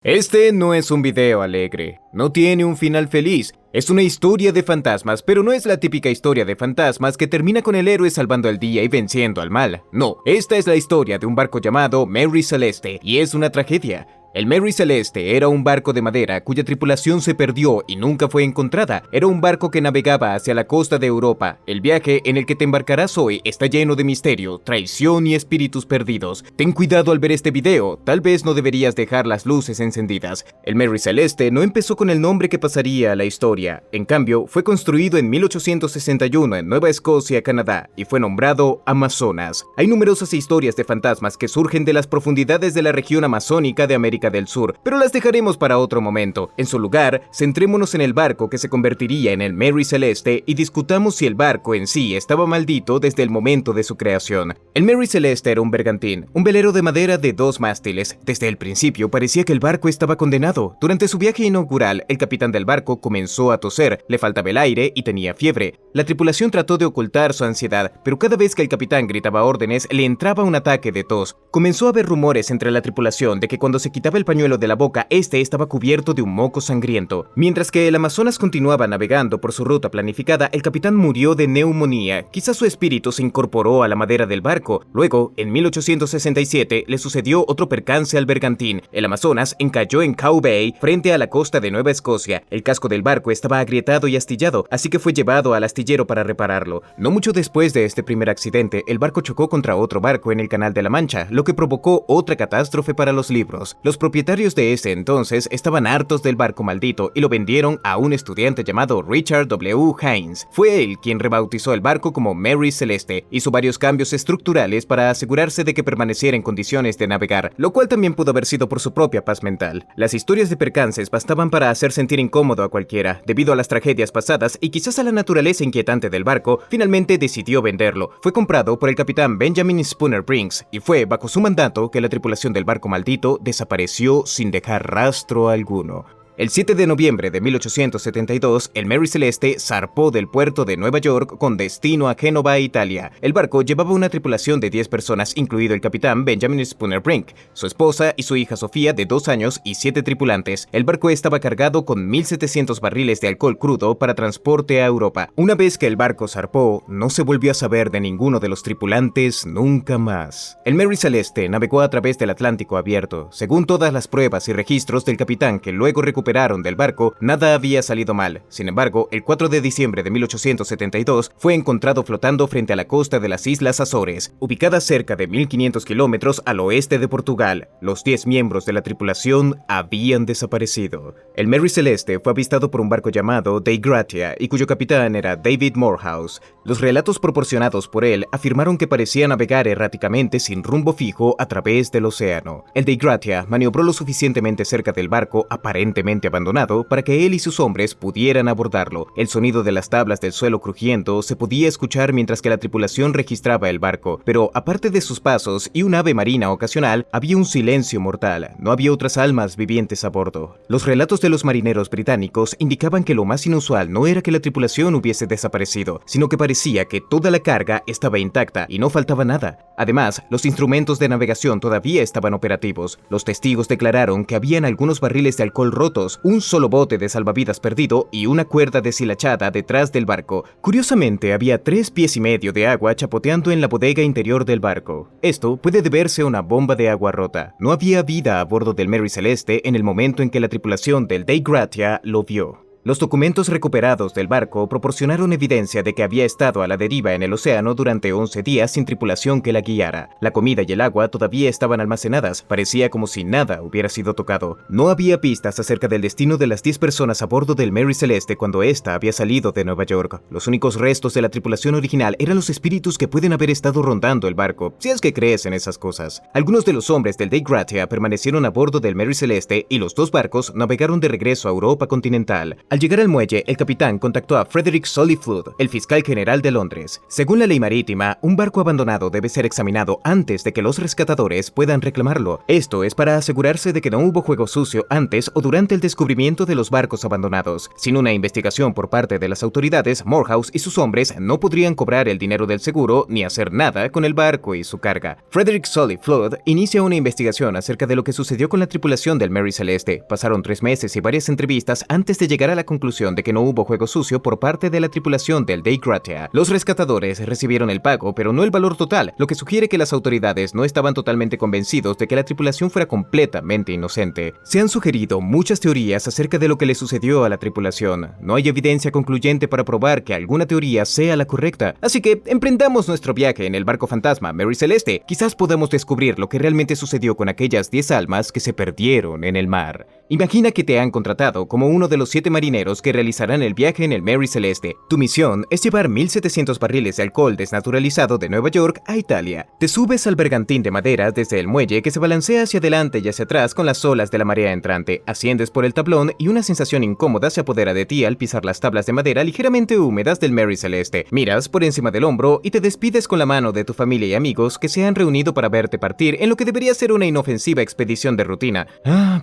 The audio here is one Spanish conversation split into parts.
Este no es un video alegre, no tiene un final feliz, es una historia de fantasmas, pero no es la típica historia de fantasmas que termina con el héroe salvando el día y venciendo al mal. No, esta es la historia de un barco llamado Mary Celeste, y es una tragedia. El Mary Celeste era un barco de madera cuya tripulación se perdió y nunca fue encontrada. Era un barco que navegaba hacia la costa de Europa. El viaje en el que te embarcarás hoy está lleno de misterio, traición y espíritus perdidos. Ten cuidado al ver este video, tal vez no deberías dejar las luces encendidas. El Mary Celeste no empezó con el nombre que pasaría a la historia. En cambio, fue construido en 1861 en Nueva Escocia, Canadá, y fue nombrado Amazonas. Hay numerosas historias de fantasmas que surgen de las profundidades de la región amazónica de América del Sur, pero las dejaremos para otro momento. En su lugar, centrémonos en el barco que se convertiría en el Mary Celeste y discutamos si el barco en sí estaba maldito desde el momento de su creación. El Mary Celeste era un bergantín, un velero de madera de 2 mástiles. Desde el principio parecía que el barco estaba condenado. Durante su viaje inaugural, el capitán del barco comenzó a toser, le faltaba el aire y tenía fiebre. La tripulación trató de ocultar su ansiedad, pero cada vez que el capitán gritaba órdenes, le entraba un ataque de tos. Comenzó a haber rumores entre la tripulación de que cuando se quitaba el pañuelo de la boca, este estaba cubierto de un moco sangriento. Mientras que el Amazonas continuaba navegando por su ruta planificada, el capitán murió de neumonía. Quizás su espíritu se incorporó a la madera del barco. Luego, en 1867, le sucedió otro percance al bergantín. El Amazonas encalló en Cow Bay, frente a la costa de Nueva Escocia. El casco del barco estaba agrietado y astillado, así que fue llevado al astillero para repararlo. No mucho después de este primer accidente, el barco chocó contra otro barco en el Canal de la Mancha, lo que provocó otra catástrofe para los libros. Los propietarios de ese entonces estaban hartos del barco maldito y lo vendieron a un estudiante llamado Richard W. Hines. Fue él quien rebautizó el barco como Mary Celeste. Hizo varios cambios estructurales para asegurarse de que permaneciera en condiciones de navegar, lo cual también pudo haber sido por su propia paz mental. Las historias de percances bastaban para hacer sentir incómodo a cualquiera. Debido a las tragedias pasadas y quizás a la naturaleza inquietante del barco, finalmente decidió venderlo. Fue comprado por el capitán Benjamin Spooner Brinks y fue bajo su mandato que la tripulación del barco maldito desapareció sin dejar rastro alguno. El 7 de noviembre de 1872, el Mary Celeste zarpó del puerto de Nueva York con destino a Génova, Italia. El barco llevaba una tripulación de 10 personas, incluido el capitán Benjamin Spooner Brink, su esposa y su hija Sofía de 2 años y 7 tripulantes. El barco estaba cargado con 1.700 barriles de alcohol crudo para transporte a Europa. Una vez que el barco zarpó, no se volvió a saber de ninguno de los tripulantes nunca más. El Mary Celeste navegó a través del Atlántico abierto. Según todas las pruebas y registros del capitán que luego recuperó del barco, nada había salido mal. Sin embargo, el 4 de diciembre de 1872 fue encontrado flotando frente a la costa de las Islas Azores, ubicadas cerca de 1.500 kilómetros al oeste de Portugal. Los 10 miembros de la tripulación habían desaparecido. El Mary Celeste fue avistado por un barco llamado Dei Gratia y cuyo capitán era David Morehouse. Los relatos proporcionados por él afirmaron que parecía navegar erráticamente sin rumbo fijo a través del océano. El Dei Gratia maniobró lo suficientemente cerca del barco, aparentemente abandonado, para que él y sus hombres pudieran abordarlo. El sonido de las tablas del suelo crujiendo se podía escuchar mientras que la tripulación registraba el barco, pero aparte de sus pasos y un ave marina ocasional, había un silencio mortal. No había otras almas vivientes a bordo. Los relatos de los marineros británicos indicaban que lo más inusual no era que la tripulación hubiese desaparecido, sino que parecía que toda la carga estaba intacta y no faltaba nada. Además, los instrumentos de navegación todavía estaban operativos. Los testigos declararon que habían algunos barriles de alcohol rotos, un solo bote de salvavidas perdido y una cuerda deshilachada detrás del barco. Curiosamente, había 3,5 pies de agua chapoteando en la bodega interior del barco. Esto puede deberse a una bomba de agua rota. No había vida a bordo del Mary Celeste en el momento en que la tripulación del Dei Gratia lo vio. Los documentos recuperados del barco proporcionaron evidencia de que había estado a la deriva en el océano durante 11 días sin tripulación que la guiara. La comida y el agua todavía estaban almacenadas, parecía como si nada hubiera sido tocado. No había pistas acerca del destino de las 10 personas a bordo del Mary Celeste cuando ésta había salido de Nueva York. Los únicos restos de la tripulación original eran los espíritus que pueden haber estado rondando el barco, si es que crees en esas cosas. Algunos de los hombres del Dei Gratia permanecieron a bordo del Mary Celeste y los 2 barcos navegaron de regreso a Europa continental. Al llegar al muelle, el capitán contactó a Frederick Solly Flood, el fiscal general de Londres. Según la ley marítima, un barco abandonado debe ser examinado antes de que los rescatadores puedan reclamarlo. Esto es para asegurarse de que no hubo juego sucio antes o durante el descubrimiento de los barcos abandonados. Sin una investigación por parte de las autoridades, Morehouse y sus hombres no podrían cobrar el dinero del seguro ni hacer nada con el barco y su carga. Frederick Solly Flood inicia una investigación acerca de lo que sucedió con la tripulación del Mary Celeste. Pasaron 3 meses y varias entrevistas antes de llegar a la conclusión de que no hubo juego sucio por parte de la tripulación del Dei Gratia. Los rescatadores recibieron el pago, pero no el valor total, lo que sugiere que las autoridades no estaban totalmente convencidos de que la tripulación fuera completamente inocente. Se han sugerido muchas teorías acerca de lo que le sucedió a la tripulación. No hay evidencia concluyente para probar que alguna teoría sea la correcta, así que emprendamos nuestro viaje en el barco fantasma Mary Celeste. Quizás podamos descubrir lo que realmente sucedió con aquellas 10 almas que se perdieron en el mar. Imagina que te han contratado como uno de los 7 marineros que realizarán el viaje en el Mary Celeste. Tu misión es llevar 1.700 barriles de alcohol desnaturalizado de Nueva York a Italia. Te subes al bergantín de madera desde el muelle que se balancea hacia adelante y hacia atrás con las olas de la marea entrante. Asciendes por el tablón y una sensación incómoda se apodera de ti al pisar las tablas de madera ligeramente húmedas del Mary Celeste. Miras por encima del hombro y te despides con la mano de tu familia y amigos que se han reunido para verte partir en lo que debería ser una inofensiva expedición de rutina.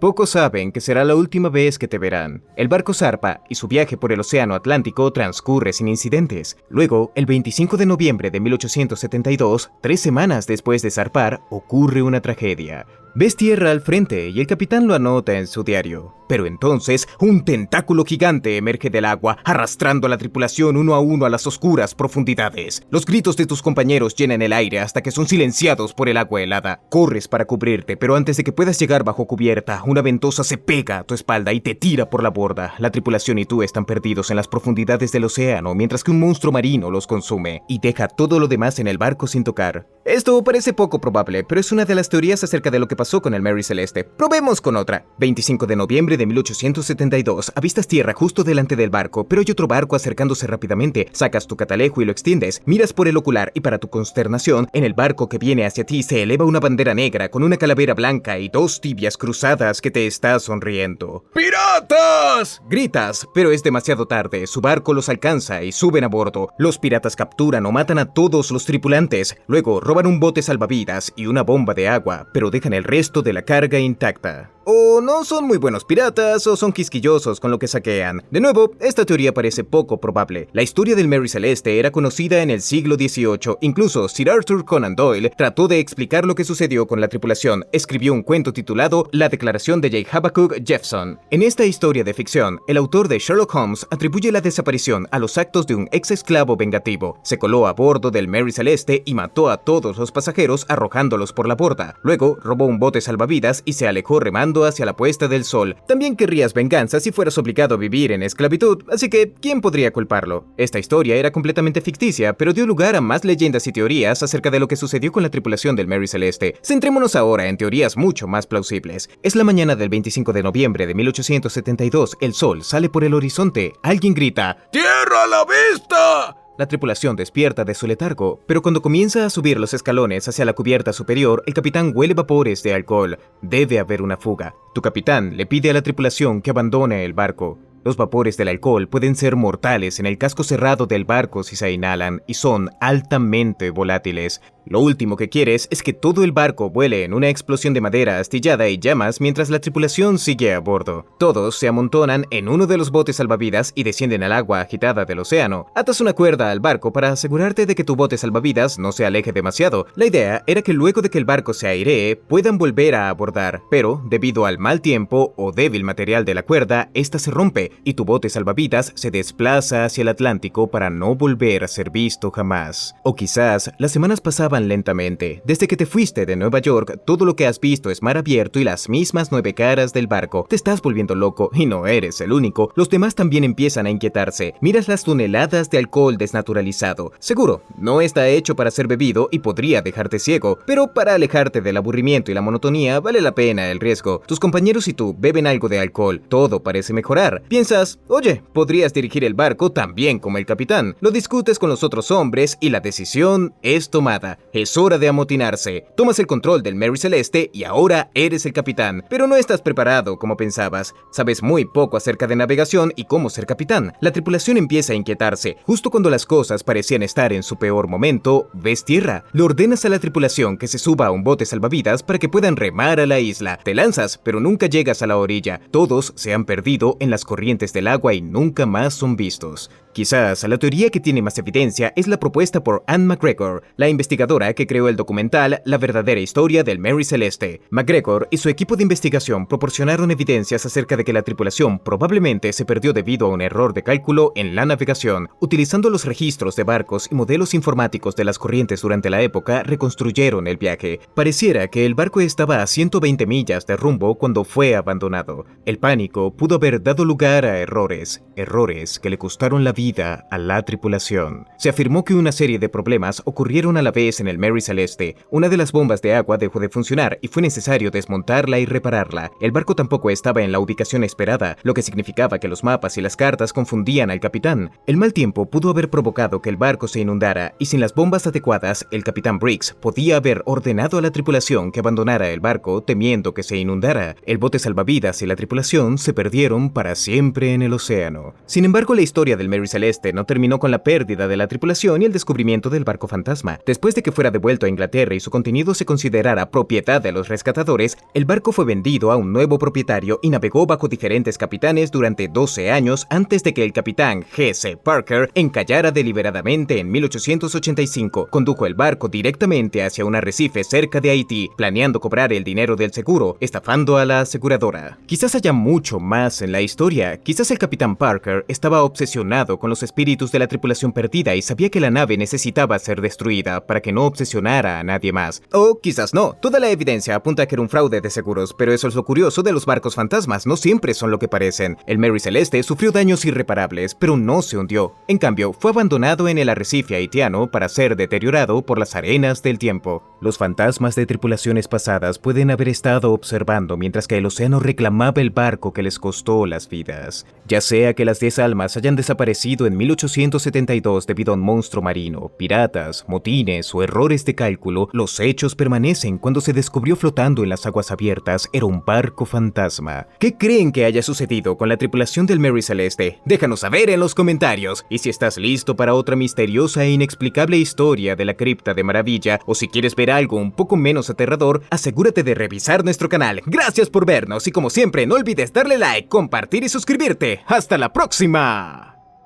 Pocos saben que será la última vez que te verán. El barco zarpa y su viaje por el océano Atlántico transcurre sin incidentes. Luego, el 25 de noviembre de 1872, 3 semanas después de zarpar, ocurre una tragedia. Ves tierra al frente y el capitán lo anota en su diario. Pero entonces, un tentáculo gigante emerge del agua, arrastrando a la tripulación uno a uno a las oscuras profundidades. Los gritos de tus compañeros llenan el aire hasta que son silenciados por el agua helada. Corres para cubrirte, pero antes de que puedas llegar bajo cubierta, una ventosa se pega a tu espalda y te tira por la borda. La tripulación y tú están perdidos en las profundidades del océano, mientras que un monstruo marino los consume y deja todo lo demás en el barco sin tocar. Esto parece poco probable, pero es una de las teorías acerca de lo que pasó con el Mary Celeste. Probemos con otra. 25 de noviembre de 1872, avistas tierra justo delante del barco, pero hay otro barco acercándose rápidamente. Sacas tu catalejo y lo extiendes, miras por el ocular y para tu consternación, en el barco que viene hacia ti se eleva una bandera negra con una calavera blanca y 2 tibias cruzadas que te está sonriendo. ¡Piratas!, gritas, pero es demasiado tarde. Su barco los alcanza y suben a bordo. Los piratas capturan o matan a todos los tripulantes. Luego roban un bote salvavidas y una bomba de agua, pero dejan el resto de la carga intacta. O no son muy buenos piratas o son quisquillosos con lo que saquean. De nuevo, esta teoría parece poco probable. La historia del Mary Celeste era conocida en el siglo XVIII. Incluso Sir Arthur Conan Doyle trató de explicar lo que sucedió con la tripulación. Escribió un cuento titulado La declaración de J. Habakkuk Jephson. En esta historia de ficción, el autor de Sherlock Holmes atribuye la desaparición a los actos de un ex esclavo vengativo. Se coló a bordo del Mary Celeste y mató a todos los pasajeros arrojándolos por la borda. Luego robó un bote salvavidas y se alejó remando hacia la puesta del sol. También querrías venganza si fueras obligado a vivir en esclavitud, así que ¿quién podría culparlo? Esta historia era completamente ficticia, pero dio lugar a más leyendas y teorías acerca de lo que sucedió con la tripulación del Mary Celeste. Centrémonos ahora en teorías mucho más plausibles. Es la mañana del 25 de noviembre de 1872, el sol sale por el horizonte. Alguien grita: ¡Tierra a la vista! La tripulación despierta de su letargo, pero cuando comienza a subir los escalones hacia la cubierta superior, el capitán huele vapores de alcohol. Debe haber una fuga. Tu capitán le pide a la tripulación que abandone el barco. Los vapores del alcohol pueden ser mortales en el casco cerrado del barco si se inhalan y son altamente volátiles. Lo último que quieres es que todo el barco vuele en una explosión de madera astillada y llamas mientras la tripulación sigue a bordo. Todos se amontonan en uno de los botes salvavidas y descienden al agua agitada del océano. Atas una cuerda al barco para asegurarte de que tu bote salvavidas no se aleje demasiado. La idea era que luego de que el barco se airee, puedan volver a abordar, pero debido al mal tiempo o débil material de la cuerda, esta se rompe y tu bote salvavidas se desplaza hacia el Atlántico para no volver a ser visto jamás. O quizás las semanas pasaban lentamente. Desde que te fuiste de Nueva York, todo lo que has visto es mar abierto y las mismas 9 caras del barco. Te estás volviendo loco y no eres el único. Los demás también empiezan a inquietarse. Miras las toneladas de alcohol desnaturalizado. Seguro, no está hecho para ser bebido y podría dejarte ciego, pero para alejarte del aburrimiento y la monotonía vale la pena el riesgo. Tus compañeros y tú beben algo de alcohol. Todo parece mejorar. Piensa Piensas, oye, podrías dirigir el barco tan bien como el capitán. Lo discutes con los otros hombres y la decisión es tomada. Es hora de amotinarse. Tomas el control del Mary Celeste y ahora eres el capitán. Pero no estás preparado como pensabas. Sabes muy poco acerca de navegación y cómo ser capitán. La tripulación empieza a inquietarse. Justo cuando las cosas parecían estar en su peor momento, ves tierra. Le ordenas a la tripulación que se suba a un bote salvavidas para que puedan remar a la isla. Te lanzas, pero nunca llegas a la orilla. Todos se han perdido en las corrientes del agua y nunca más son vistos. Quizás la teoría que tiene más evidencia es la propuesta por Anne McGregor, la investigadora que creó el documental La verdadera historia del Mary Celeste. McGregor y su equipo de investigación proporcionaron evidencias acerca de que la tripulación probablemente se perdió debido a un error de cálculo en la navegación. Utilizando los registros de barcos y modelos informáticos de las corrientes durante la época, reconstruyeron el viaje. Pareciera que el barco estaba a 120 millas de rumbo cuando fue abandonado. El pánico pudo haber dado lugar a errores que le costaron la vida a la tripulación. Se afirmó que una serie de problemas ocurrieron a la vez en el Mary Celeste. Una de las bombas de agua dejó de funcionar y fue necesario desmontarla y repararla. El barco tampoco estaba en la ubicación esperada, lo que significaba que los mapas y las cartas confundían al capitán. El mal tiempo pudo haber provocado que el barco se inundara y sin las bombas adecuadas, el capitán Briggs podía haber ordenado a la tripulación que abandonara el barco temiendo que se inundara. El bote salvavidas y la tripulación se perdieron para siempre en el océano. Sin embargo, la historia del Mary Celeste no terminó con la pérdida de la tripulación y el descubrimiento del barco fantasma. Después de que fuera devuelto a Inglaterra y su contenido se considerara propiedad de los rescatadores, el barco fue vendido a un nuevo propietario y navegó bajo diferentes capitanes durante 12 años antes de que el capitán G.C. Parker encallara deliberadamente en 1885. Condujo el barco directamente hacia un arrecife cerca de Haití, planeando cobrar el dinero del seguro, estafando a la aseguradora. Quizás haya mucho más en la historia. Quizás el capitán Parker estaba obsesionado con los espíritus de la tripulación perdida y sabía que la nave necesitaba ser destruida para que no obsesionara a nadie más. O quizás no. Toda la evidencia apunta a que era un fraude de seguros, pero eso es lo curioso de los barcos fantasmas, no siempre son lo que parecen. El Mary Celeste sufrió daños irreparables, pero no se hundió. En cambio, fue abandonado en el arrecife haitiano para ser deteriorado por las arenas del tiempo. Los fantasmas de tripulaciones pasadas pueden haber estado observando mientras que el océano reclamaba el barco que les costó las vidas. Ya sea que las 10 almas hayan desaparecido en 1872 debido a un monstruo marino, piratas, motines o errores de cálculo, los hechos permanecen. Cuando se descubrió flotando en las aguas abiertas era un barco fantasma. ¿Qué creen que haya sucedido con la tripulación del Mary Celeste? Déjanos saber en los comentarios. Y si estás listo para otra misteriosa e inexplicable historia de la cripta de Maravilla, o si quieres ver algo un poco menos aterrador, asegúrate de revisar nuestro canal. Gracias por vernos y como siempre no olvides darle like, compartir y suscribirte. ¡Hasta la próxima!